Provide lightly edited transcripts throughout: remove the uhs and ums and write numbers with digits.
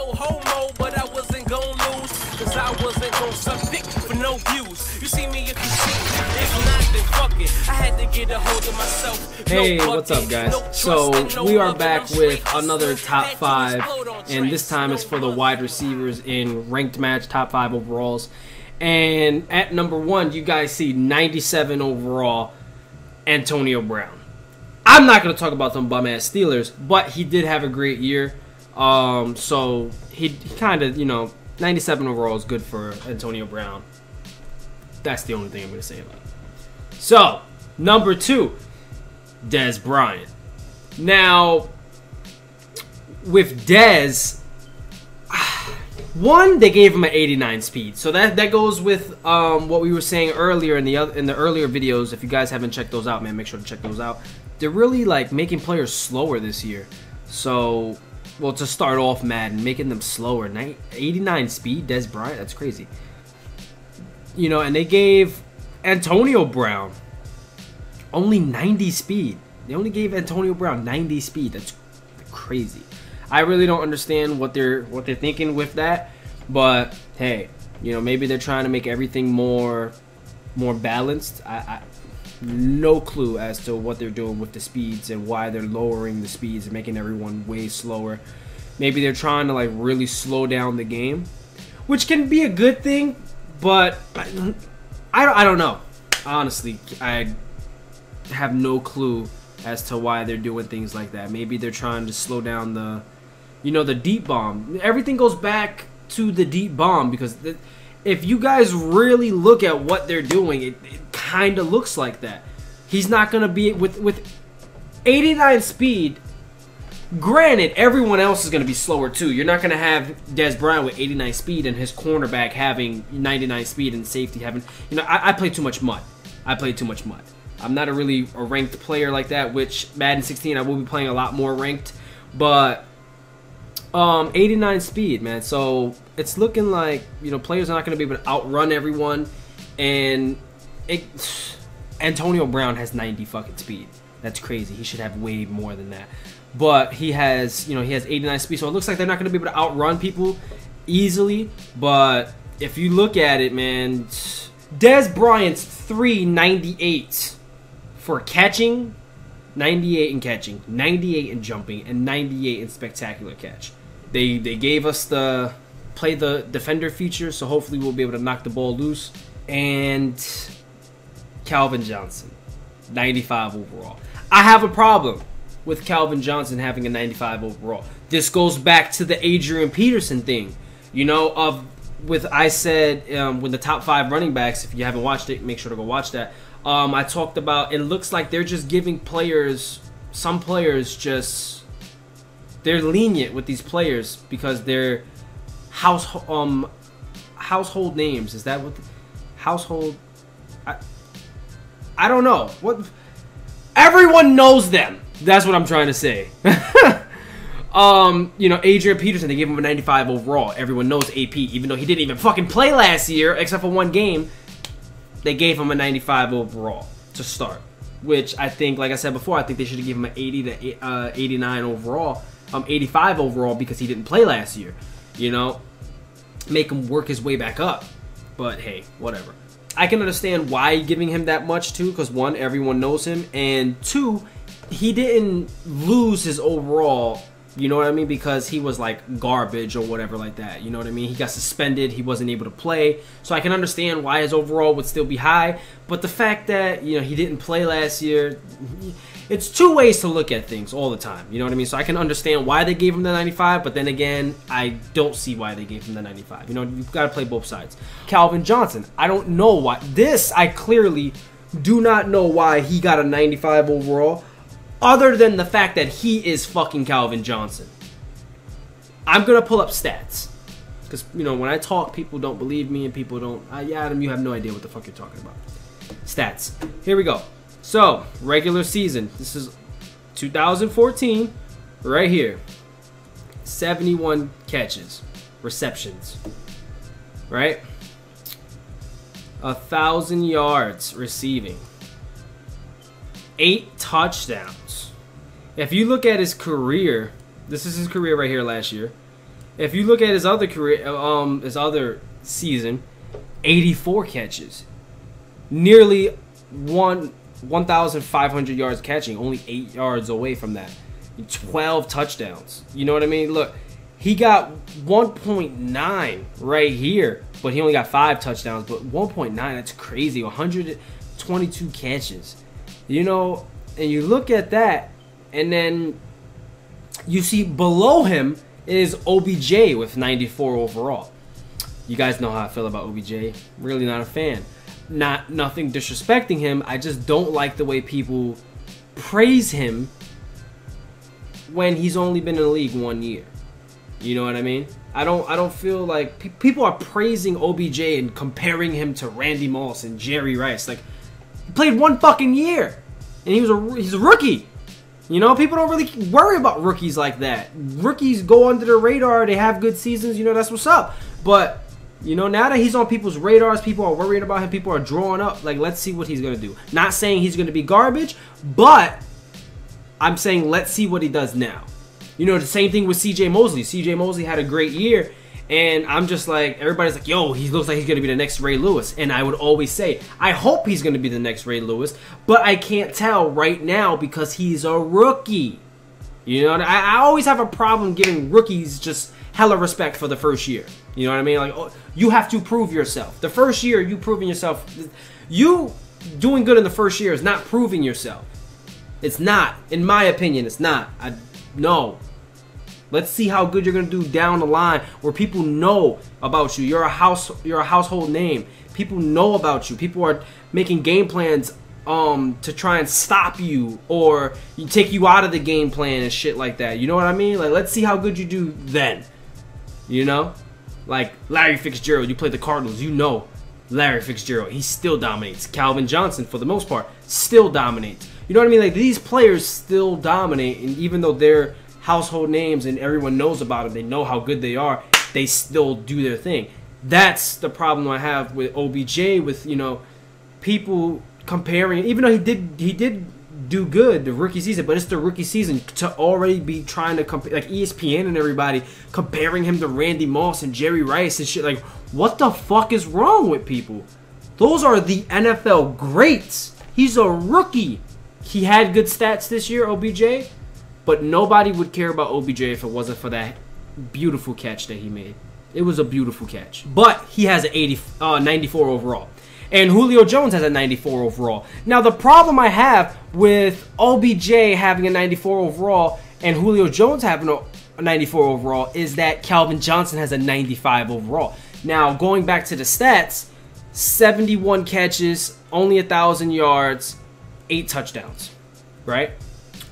no homo, but I wasn't gon' lose, cause I wasn't gon' suck dick for no views. You see me if you see me, if not then fuck it. I had to get a hold of myself. Hey, what's up guys? So we are back with another top 5, and this time it's for the wide receivers in ranked match top 5 overalls. And at number 1, you guys see 97 overall, Antonio Brown. I'm not going to talk about some bum-ass Steelers, but he did have a great year. So he kind of, 97 overall is good for Antonio Brown. That's the only thing I'm going to say about it. So, number 2, Dez Bryant. Now, with Dez, one, they gave him an 89 speed, so that goes with what we were saying earlier in the earlier videos. If you guys haven't checked those out, man, make sure to check those out. They're really like making players slower this year. So, well, to start off, Madden, making them slower. 89 speed, Dez Bryant, that's crazy. And they gave Antonio Brown only 90 speed. They only gave Antonio Brown 90 speed. That's crazy. I really don't understand what they're thinking with that, but hey, maybe they're trying to make everything more balanced. I no clue as to what they're doing with the speeds and why they're lowering the speeds and making everyone way slower. Maybe they're trying to like really slow down the game, which can be a good thing, but I don't know. Honestly, I have no clue as to why they're doing things like that. Maybe they're trying to slow down the the deep bomb. Everything goes back to the deep bomb, because if you guys really look at what they're doing, it kind of looks like that. He's not going to be with 89 speed. Granted, everyone else is going to be slower too. You're not going to have Dez Bryant with 89 speed and his cornerback having 99 speed and safety having... I play too much mud. I play too much mud. I'm not a ranked player like that, which Madden 16 I will be playing a lot more ranked, but 89 speed, man. So it's looking like players are not going to be able to outrun everyone, and Antonio Brown has 90 fucking speed. That's crazy. He should have way more than that, but he has he has 89 speed. So it looks like they're not going to be able to outrun people easily. But if you look at it, man, Dez Bryant's 398 for catching, 98 in catching, 98 in jumping, and 98 in spectacular catch. They gave us the play the defender feature, so hopefully we'll be able to knock the ball loose. And Calvin Johnson, 95 overall. I have a problem with Calvin Johnson having a 95 overall. This goes back to the Adrian Peterson thing, I said with the top 5 running backs. If you haven't watched it, make sure to go watch that. I talked about, it looks like they're just giving some players they're lenient with these players because they're household names. Is that what household? I don't know what. Everyone knows them. That's what I'm trying to say. Adrian Peterson, they gave him a 95 overall. Everyone knows AP, even though he didn't even fucking play last year except for one game. They gave him a 95 overall to start, which I think, like I said before, I think they should have given him an 80 to 89 overall, 85 overall, because he didn't play last year. Make him work his way back up. But hey, whatever. I can understand why giving him that much too, because one, everyone knows him, and two, he didn't lose his overall. You know what I mean? Because he was like garbage or whatever like that. You know what I mean? He got suspended. He wasn't able to play. So I can understand why his overall would still be high. But the fact that, he didn't play last year, it's two ways to look at things all the time. You know what I mean? So I can understand why they gave him the 95. But then again, I don't see why they gave him the 95. You've got to play both sides. Calvin Johnson, I don't know why. I clearly do not know why he got a 95 overall. Other than the fact that he is fucking Calvin Johnson. I'm going to pull up stats. Because, when I talk, people don't believe me and people don't... yeah, Adam, you have no idea what the fuck you're talking about. Stats. Here we go. So, regular season. This is 2014. Right here. 71 catches. Receptions. Right? 1,000 yards receiving. 8 touchdowns. If you look at his career, this is his career right here last year. If you look at his other career, his other season, 84 catches, nearly 1,500 yards catching, only 8 yards away from that. 12 touchdowns. You know what I mean? Look, he got 1.9 right here, but he only got 5 touchdowns. But 1.9, that's crazy. 122 catches. You know, and you look at that, and then you see below him is OBJ with 94 overall. You guys know how I feel about OBJ. Really not a fan. Nothing disrespecting him. I just don't like the way people praise him when he's only been in the league 1 year. You know what I mean? I don't feel like people are praising OBJ and comparing him to Randy Moss and Jerry Rice. Like, he played 1 fucking year, and he's a rookie. You know, people don't really worry about rookies like that. Rookies go under the radar. They have good seasons. You know, that's what's up. But, you know, now that he's on people's radars, people are worried about him. People are drawing up. Like, let's see what he's going to do. Not saying he's going to be garbage, but I'm saying let's see what he does now. You know, the same thing with CJ Mosley. CJ Mosley had a great year, and I'm just like, everybody's like, yo, he looks like he's going to be the next Ray Lewis. And I would always say, I hope he's going to be the next Ray Lewis, but I can't tell right now because he's a rookie. You know, I always have a problem giving rookies just hella respect for the first year. You know what I mean? Like, oh, you have to prove yourself. The first year, you proving yourself. You doing good in the first year is not proving yourself. It's not. In my opinion, it's not. No. Let's see how good you're gonna do down the line, where people know about you. You're a household name. People know about you. People are making game plans to try and stop you or take you out of the game plan and shit like that. You know what I mean? Like, let's see how good you do then. You know? Like Larry Fitzgerald, you play the Cardinals, you know Larry Fitzgerald, he still dominates. Calvin Johnson, for the most part, still dominates. You know what I mean? Like, these players still dominate, and even though they're household names and everyone knows about them, they know how good they are, they still do their thing. That's the problem I have with OBJ, with, you know, people comparing, even though he did do good the rookie season, but it's the rookie season to already be trying to compare, like ESPN and everybody comparing him to Randy Moss and Jerry Rice and shit. Like, what the fuck is wrong with people? Those are the NFL greats. He's a rookie. He had good stats this year, OBJ, but nobody would care about OBJ if it wasn't for that beautiful catch that he made. It was a beautiful catch. But he has an 94 overall. And Julio Jones has a 94 overall. Now, the problem I have with OBJ having a 94 overall and Julio Jones having a 94 overall is that Calvin Johnson has a 95 overall. Now, going back to the stats, 71 catches, only 1,000 yards, 8 touchdowns, right?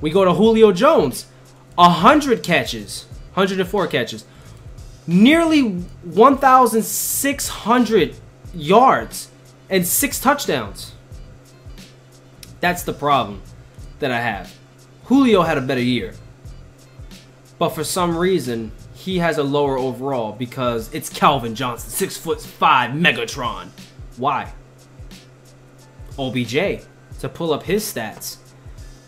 We go to Julio Jones, 100 catches, 104 catches, nearly 1,600 yards, and 6 touchdowns. That's the problem that I have. Julio had a better year, but for some reason he has a lower overall because it's Calvin Johnson, 6'5" Megatron. Why? OBJ, to pull up his stats,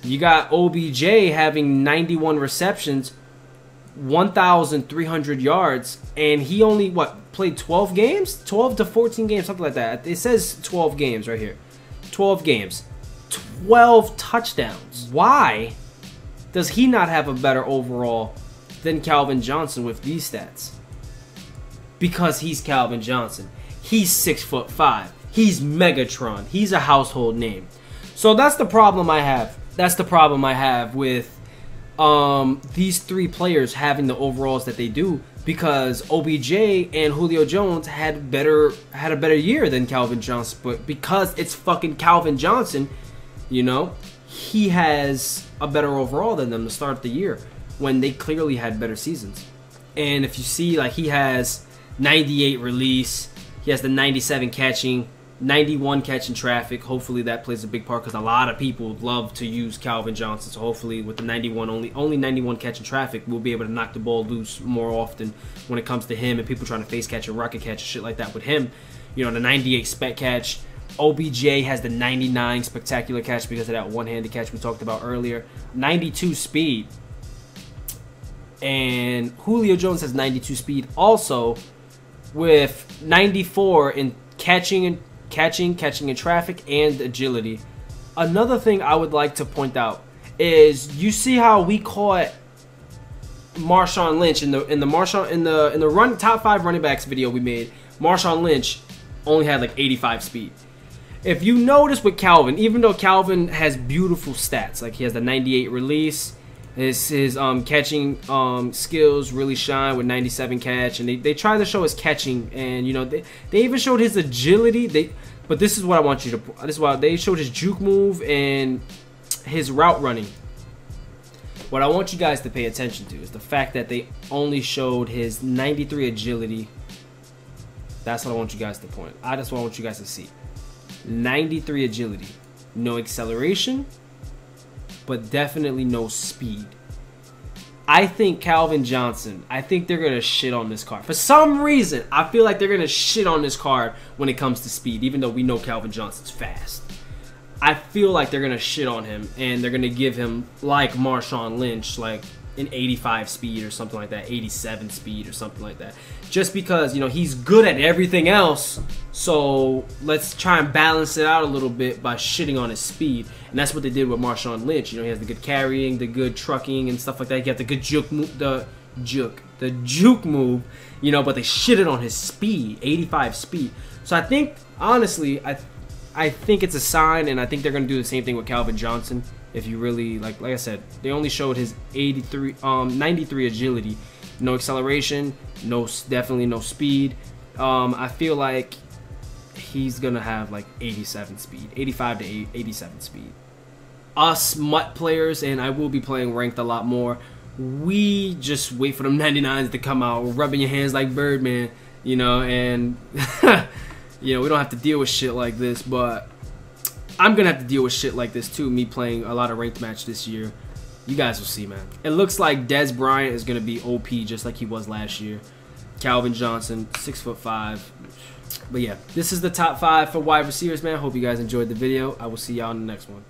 you got OBJ having 91 receptions, 1,300 yards, and he only, played 12 games? 12 to 14 games, something like that. It says 12 games right here. 12 games. 12 touchdowns. Why does he not have a better overall than Calvin Johnson with these stats? Because he's Calvin Johnson. He's 6'5". He's Megatron. He's a household name. So that's the problem I have. That's the problem I have with these 3 players having the overalls that they do, because OBJ and Julio Jones had a better year than Calvin Johnson, but because it's fucking Calvin Johnson, you know, he has a better overall than them to start the year when they clearly had better seasons. And if you see, like, he has 98 release, he has the 97 catching, 91 catching traffic. Hopefully that plays a big part because a lot of people love to use Calvin Johnson. So hopefully with the 91, only 91 catching traffic, we'll be able to knock the ball loose more often when it comes to him and people trying to face catch and rocket catch and shit like that with him. You know, the 98 spec catch. OBJ has the 99 spectacular catch because of that one-handed catch we talked about earlier. 92 speed. And Julio Jones has 92 speed also, with 94 in catching in traffic, and agility. Another thing I would like to point out is, you see how we caught Marshawn Lynch in the run top 5 running backs video we made. Marshawn Lynch only had like 85 speed. If you notice with Calvin, even though Calvin has beautiful stats, like he has the 98 release, his catching skills really shine with 97 catch, and they try to show his catching, and you know they even showed his agility. But this is what I want you to. This is why they showed his juke move and his route running. What I want you guys to pay attention to is the fact that they only showed his 93 agility. That's what I want you guys to point. That's what I want you guys to see. 93 agility. No acceleration, but definitely no speed. I think Calvin Johnson, I think they're going to shit on this card. For some reason, I feel like they're going to shit on this card when it comes to speed, even though we know Calvin Johnson's fast. I feel like they're going to shit on him, and they're going to give him, like Marshawn Lynch, like an 85 speed or something like that, 87 speed or something like that. Just because, you know, he's good at everything else, so let's try and balance it out a little bit by shitting on his speed. And that's what they did with Marshawn Lynch. You know, he has the good carrying, the good trucking and stuff like that. He got the good juke move, the juke move, you know, but they shitted on his speed, 85 speed. So I think, honestly, I think it's a sign, and I think they're going to do the same thing with Calvin Johnson. If you really, like I said, they only showed his 93 agility, no acceleration, definitely no speed. I feel like he's going to have like 87 speed, 85 to 87 speed. Us MUT players, and I will be playing ranked a lot more, we just wait for them 99s to come out, rubbing your hands like Birdman, you know, and you know, we don't have to deal with shit like this, but I'm gonna have to deal with shit like this too, me playing a lot of ranked match this year. You guys will see, man. It looks like Dez Bryant is gonna be OP just like he was last year. Calvin Johnson, 6'5". But yeah, this is the top 5 for wide receivers, man. Hope you guys enjoyed the video. I will see y'all in the next one.